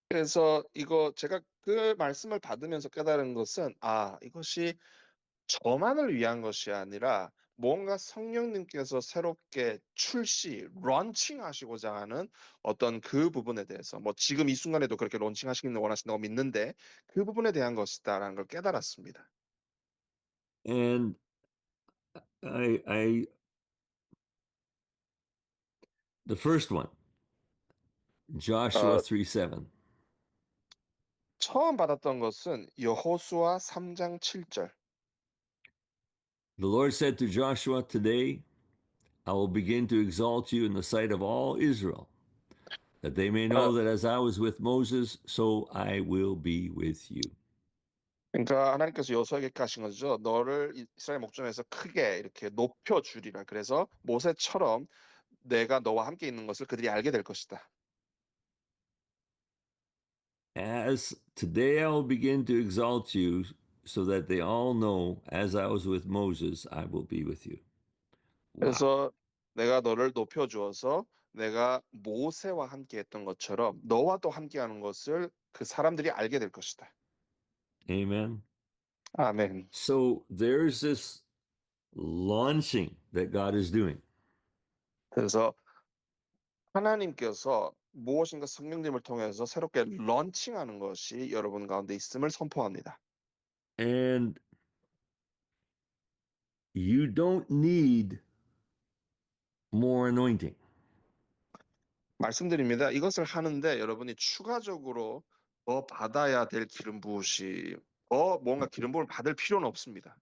그래서 이거 제가 그 말씀을 받으면서 깨달은 것은 이것이 저만을 위한 것이 아니라 뭔가 성령님께서 새롭게 런칭하시고자 하는 어떤 그 부분에 대해서 뭐 지금 이 순간에도 그렇게 런칭하시기는 원하신다고 믿는데 그 부분에 대한 것이다라는 걸 깨달았습니다. And I the first one, Joshua 어, 3:7. 처음 받았던 것은 여호수아 3장 7절. The Lord said to Joshua, today I will begin to exalt you in the sight of all Israel, that they may know that as I was with Moses, so I will be with you. 그러니까 하나님께서 여호수아에게 하신 거죠. 너를 이스라엘 목전에서 크게 이렇게 높여 주리라. 그래서 모세처럼 내가 너와 함께 있는 것을 그들이 알게 될 것이다. As today I will begin to exalt you, so that they all know, as I was with Moses, I will be with you. Wow. 그래서 내가 너를 높여 주어서 내가 모세와 함께 했던 것처럼 너와도 함께 하는 것을 그 사람들이 알게 될 것이다. Amen. 아멘. So there's this launching that God is doing. 그래서 하나님께서 무엇인가 성령님을 통해서 새롭게 런칭하는 것이 여러분 가운데 있음을 선포합니다. And you don't need more anointing. 말씀드립니다. 이것을 하는데 여러분이 추가적으로 더 받아야 될 기름 부으시, 더 뭔가 기름 부음을 받을 필요는 없습니다.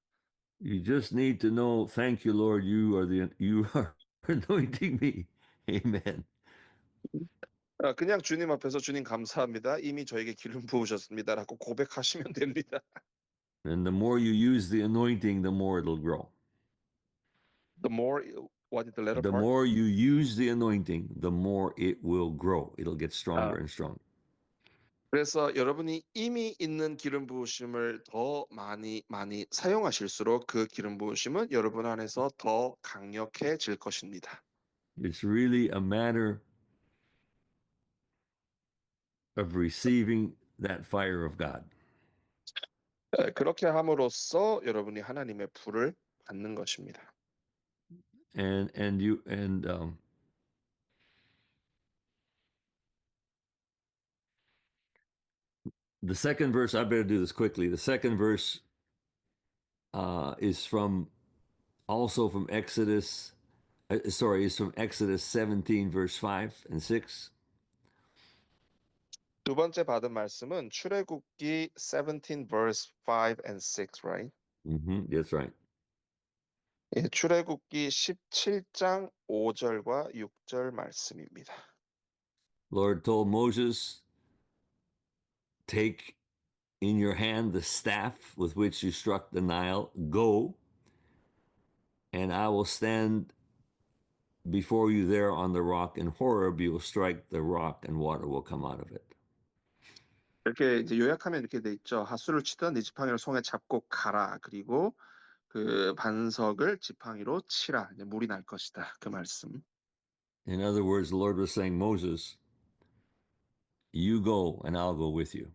You just need to know, thank you, Lord, you are anointing me. Amen. 그냥 주님 앞에서 주님 감사합니다. 이미 저에게 기름 부으셨습니다라고 고백하시면 됩니다. And the more you use the anointing, the more it'll grow. The more, what is the latter The part? more you use the anointing, the more it will grow. It'll get stronger 아, and stronger. 그래서 여러분이 이미 있는 기름 부으심을 더 많이 사용하실수록 그 기름 부으심은 여러분 안에서 더 강력해질 것입니다. It's really a matter of receiving that fire of God. 그렇게 함으로써 여러분이 하나님의 불을 받는 것입니다. And you and The second verse, I better do this quickly. The second verse is from also from Exodus. Sorry, is from Exodus 17, verse 5 and 6. 두 번째 받은 말씀은 출애굽기 17 verse 5 and 6, right? That's right. 예, 출애굽기 17장 5절과 6절 말씀입니다. Lord told Moses, take in your hand the staff with which you struck the Nile, go, and I will stand before you there on the rock in Horeb. You will strike the rock and water will come out of it. 이렇게 이제 요약하면 이렇게 돼 있죠. 하수를 치던 네 지팡이를 손에 잡고 가라. 그리고 그 반석을 지팡이로 치라. 이제 물이 날 것이다. 그 말씀. In other words, the Lord was saying, Moses, you go and I'll go with you.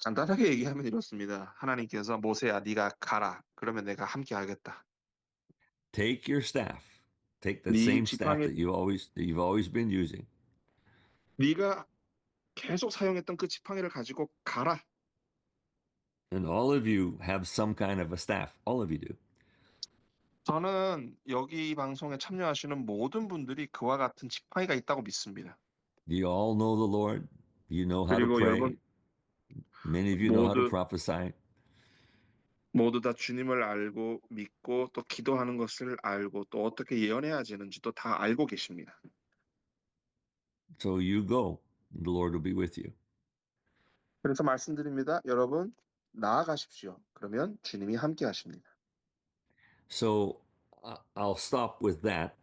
간단하게 얘기하면 이렇습니다. 하나님께서 모세야 네가 가라. 그러면 내가 함께 하겠다. Take your staff. Take the 네 same staff 지팡이 that you've always been using. 네가 계속 사용했던 그 지팡이를 가지고 가라. And all of you have some kind of a staff. All of you do. 저는 여기 방송에 참여하시는 모든 분들이 그와 같은 지팡이가 있다고 믿습니다. You all know the Lord. You know how to 그리고 pray. 여러분 Many of you know how to 모두 prophesy. 모두 다 주님을 알고 믿고 또 기도하는 것을 알고 또 어떻게 예언해야 되는지도 다 알고 계십니다. So you go. The Lord will be with you. 그래서 말씀드립니다. 여러분 나아가십시오. 그러면 주님이 함께 하십니다. So I'll stop with that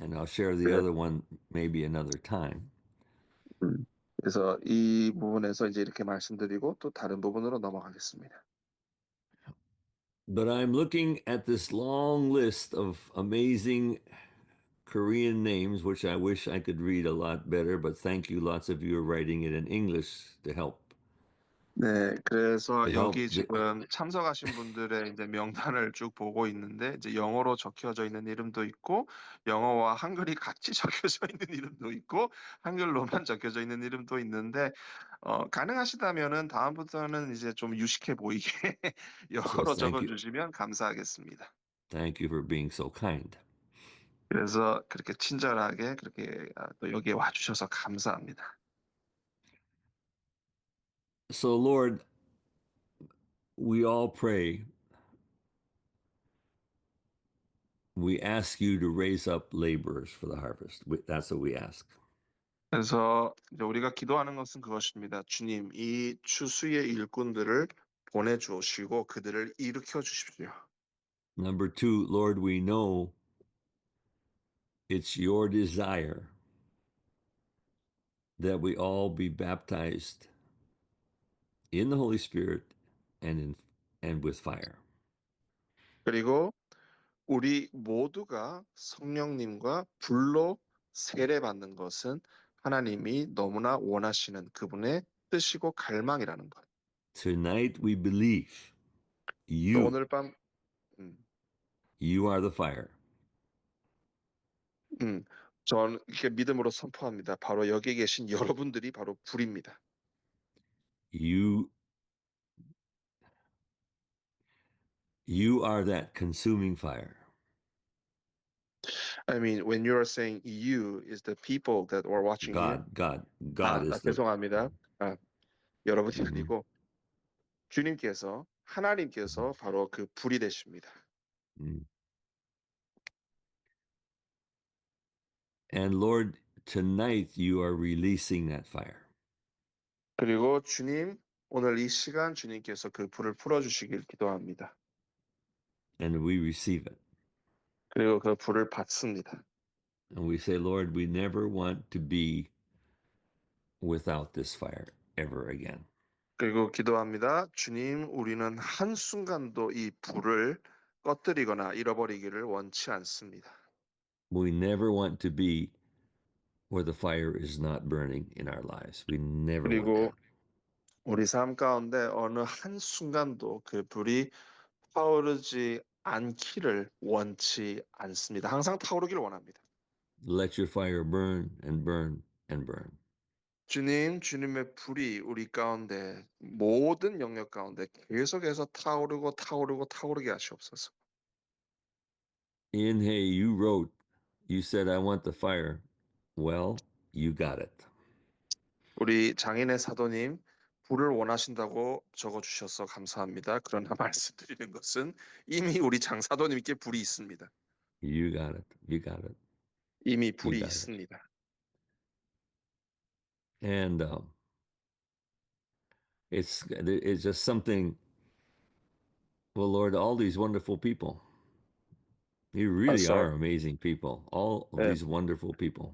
and I'll share the 그래- other one maybe another time. 그래서 이 부분에서 이제 이렇게 말씀드리고 또 다른 부분으로 넘어가겠습니다. But I'm looking at this long list of amazing Korean names, which I wish I could read a lot better, but thank you. Lots of you are writing it in English to help. 네, 그래서 To 여기 help. 지금 참석하신 분들의 이제 명단을 쭉 보고 있는데 이제 영어로 적혀져 있는 이름도 있고 영어와 한글이 같이 적혀져 있는 이름도 있고 한글로만 적혀져 있는 이름도 있는데 가능하시다면은 다음부터는 이제 좀 유식해 보이게 So 영어로 thank you. 적어주시면 감사하겠습니다. Thank you for being so kind. 그래서 그렇게 친절하게 그렇게 또 여기에 와주셔서 감사합니다. So, Lord, we all pray. We ask you to raise up laborers for the harvest. That's what we ask. 그래서 이제 우리가 기도하는 것은 그것입니다. 주님, 이 추수의 일꾼들을 보내주시고 그들을 일으켜 주십시오. Number two, Lord, we know it's your desire that we all be baptized in the Holy Spirit and with fire. 그리고 우리 모두가 성령님과 불로 세례받는 것은 하나님이 너무나 원하시는 그분의 뜻이고 갈망이라는 것. Tonight we believe 또 you 오늘 밤 you are the fire. 전 이렇게 믿음으로 선포합니다. 바로 여기 계신 여러분들이 바로 불입니다. You are that consuming fire. I mean, when you are saying you is the people that are watching here. God is the 죄송합니다. 여러분이 Mhm. 아니고 주님께서 하나님께서 바로 그 불이 되십니다. Mm. And Lord, tonight you are releasing that fire. 그리고 주님 오늘 이 시간 주님께서 그 불을 풀어주시길 기도합니다. And we receive it. 그리고 그 불을 받습니다. And we say, Lord, we never want to be without this fire ever again. 그리고 기도합니다. 주님, 우리는 한순간도 이 불을 꺼뜨리거나 잃어버리기를 원치 않습니다. We never want to be where the fire is not burning in our lives. We never want 그리고 that. 우리 삶 가운데 어느 한순간도 그 불이 타오르지 않기를 원치 않습니다. 항상 타오르기를 원합니다. Let your fire burn and burn and burn. 주님, 주님의 불이 우리 가운데 모든 영역 가운데 계속해서 타오르게 하시옵소서. In Hey, you said, I want the fire. Well, you got it. 우리 장인의 사도님, 불을 원하신다고 적어주셔서 감사합니다. 그러나 말씀드리는 것은 이미 우리 장 사도님께 불이 있습니다. You got it. You got it. 이미 You 불이 got it. 있습니다. And it's just something. Well, Lord, all these wonderful people, you really Also, are amazing people. All of 예, these wonderful people.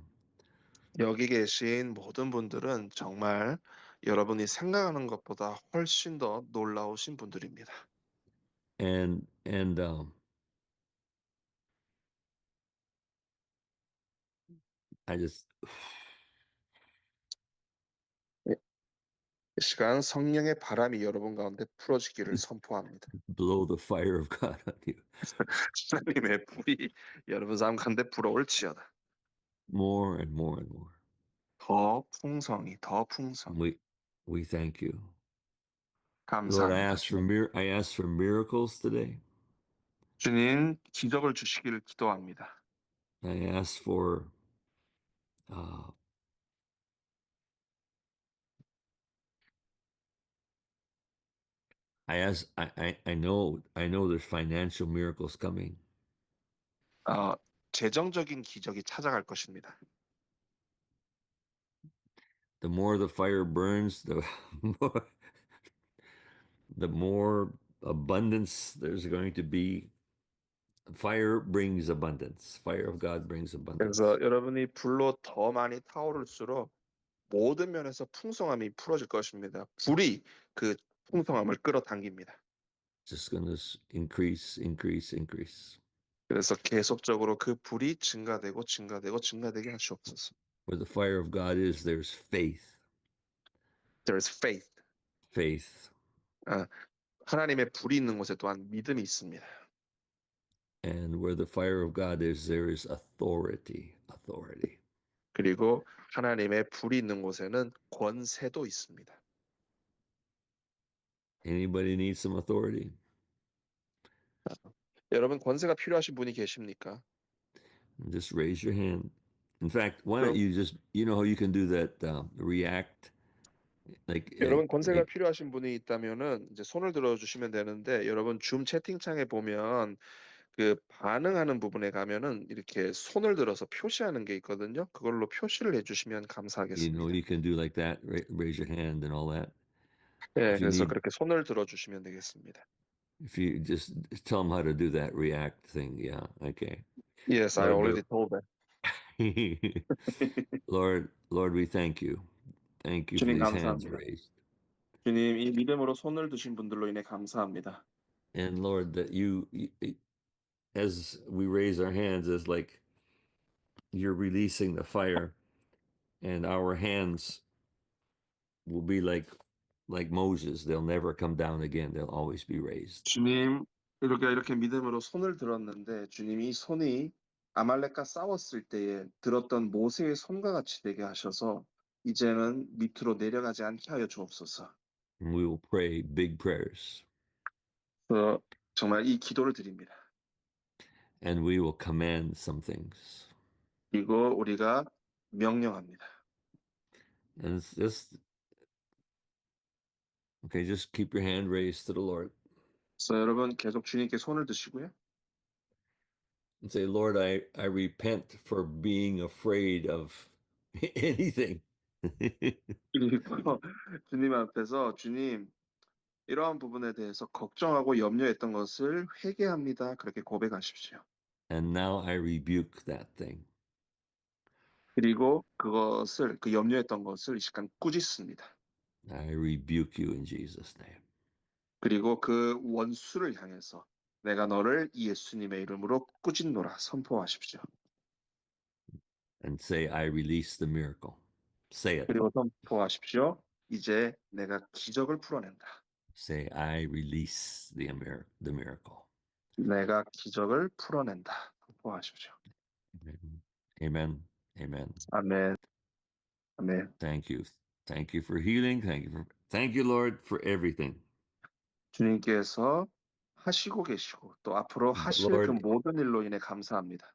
여기 계신 모든 분들은 정말 여러분이 생각하는 것보다 훨씬 더 놀라우신 분들입니다. And I just 이 시간 성령의 바람이 여러분 가운데 풀어지기를 선포합니다. blow the fire of God on you 하나님의 불이 여러분 삶 가운데 불어올지어다. more and more and more. 더 풍성히, 더 풍성히. We thank you, Lord. 감사합니다. 주님. I ask for miracles today. 주님, 기적을 주시기를 기도합니다. I ask for uh, I know there's financial miracles coming. 어, 재정적인 기적이 찾아갈 것입니다. The more the fire burns, the more, the more abundance there's going to be. Fire brings abundance. Fire of God brings abundance. 그래서 여러분이 불로 더 많이 타오를수록 모든 면에서 풍성함이 풀어질 것입니다. 불이 그 풍성함을 끌어당깁니다. Just going to increase, increase, increase. 그래서 계속적으로 그 불이 증가되게 하시옵소서. Where the fire of God is, there's faith. There is faith. Faith. 아, 하나님의 불이 있는 곳에 또한 믿음이 있습니다. And where the fire of God is, there is authority. Authority. 그리고 하나님의 불이 있는 곳에는 권세도 있습니다. Anybody need some authority? 여러분 권세가 필요하신 분이 계십니까? Just raise your hand. In fact, why don't 그럼 you just, you know how you can do that react? 여러분 권세가 필요하신 분이 있다면은 이제 손을 들어주시면 되는데 여러분 줌 채팅창에 보면 그 반응하는 부분에 가면은 이렇게 손을 들어서 표시하는 게 있거든요. 그걸로 표시를 해주시면 감사하겠습니다. you can do like that, raise your hand and all that. 네, If you 그래서 need, 그렇게 손을 들어주시면 되겠습니다. if you just tell them how to do that react thing. Yeah. Okay. Yes, I Lord, already told that. Lord, we thank you. Thank you for 주님 these hands 감사합니다. raised. 주님 이 믿음으로 손을 드신 분들로 인해 감사합니다. And Lord, that as we raise our hands, as like you're releasing the fire, and our hands will be like Moses. They'll never come down again. They'll always be raised. 주님 이렇게 믿음으로 손을 들었는데 주님이 손이 아말렉과 싸웠을 때에 들었던 모세의 손과 같이 되게 하셔서 이제는 밑으로 내려가지 않게 하여 주옵소서. And we will pray big prayers. 그래서 정말 이 기도를 드립니다. And we will command some things. 그리고 우리가 명령합니다. And it's just okay, just keep your hand raised to the Lord. 그래서 여러분 계속 주님께 손을 드시고요. And say, Lord, I repent for being afraid of anything. 그리고 주님 앞에서 주님 이러한 부분에 대해서 걱정하고 염려했던 것을 회개합니다. 그렇게 고백하십시오. And now I rebuke that thing. 그리고 그것을 그 염려했던 것을 이 시간 꾸짖습니다. I rebuke you in Jesus' name. 그리고 그 원수를 향해서 내가 너를 예수님의 이름으로 꾸짖노라 선포하십시오. And say, I release the miracle. Say it. 그리고 선포하십시오. 이제 내가 기적을 풀어낸다. Say, I release the miracle. 내가 기적을 풀어낸다. 선포하십시오. Amen. Amen. 아멘. 아멘. Thank you. Thank you for healing. Thank you, Lord, for everything. 주님께서 하시고 계시고 또 앞으로 But 하실 그 Lord, 모든 일로 인해 감사합니다.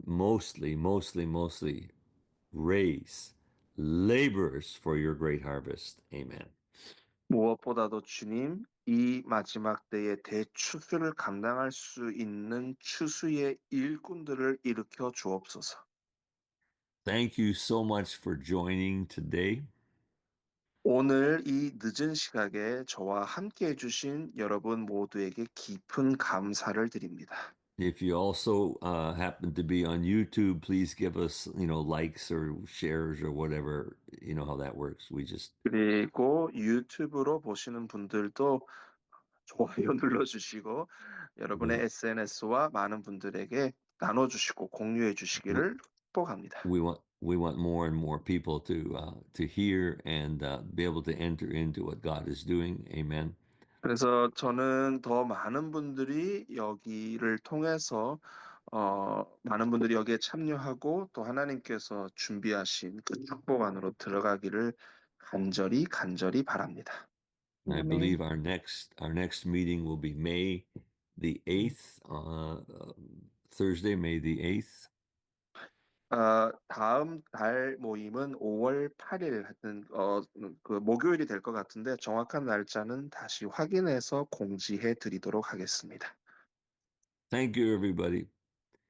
mostly raise laborers for your great harvest. Amen. 무엇보다도 주님, 이 마지막 때에 대추수를 감당할 수 있는 추수의 일꾼들을 일으켜 주옵소서. Thank you so much for joining today. 오늘 이 늦은 시각에 저와 함께 해주신 여러분 모두에게 깊은 감사를 드립니다. If you also happen to be on YouTube, please give us, likes or shares or whatever. You know how that works. We just 그리고 유튜브로 보시는 분들도 좋아요 눌러주시고 여러분의 we SNS와 많은 분들에게 나눠주시고 공유해 we, 주시기를 축복합니다. we want more and more people to hear and be able to enter into what God is doing. Amen. 그래서 저는 더 많은 분들이 여기를 통해서 많은 분들이 여기에 참여하고 또 하나님께서 준비하신 그 축복 안으로 들어가기를 간절히 바랍니다. I Amen. believe our next meeting will be May the 8th, Thursday, May the 8th. 다음 달 모임은 5월 8일 하여튼 그 목요일이 될 것 같은데 정확한 날짜는 다시 확인해서 공지해 드리도록 하겠습니다. Thank you, everybody.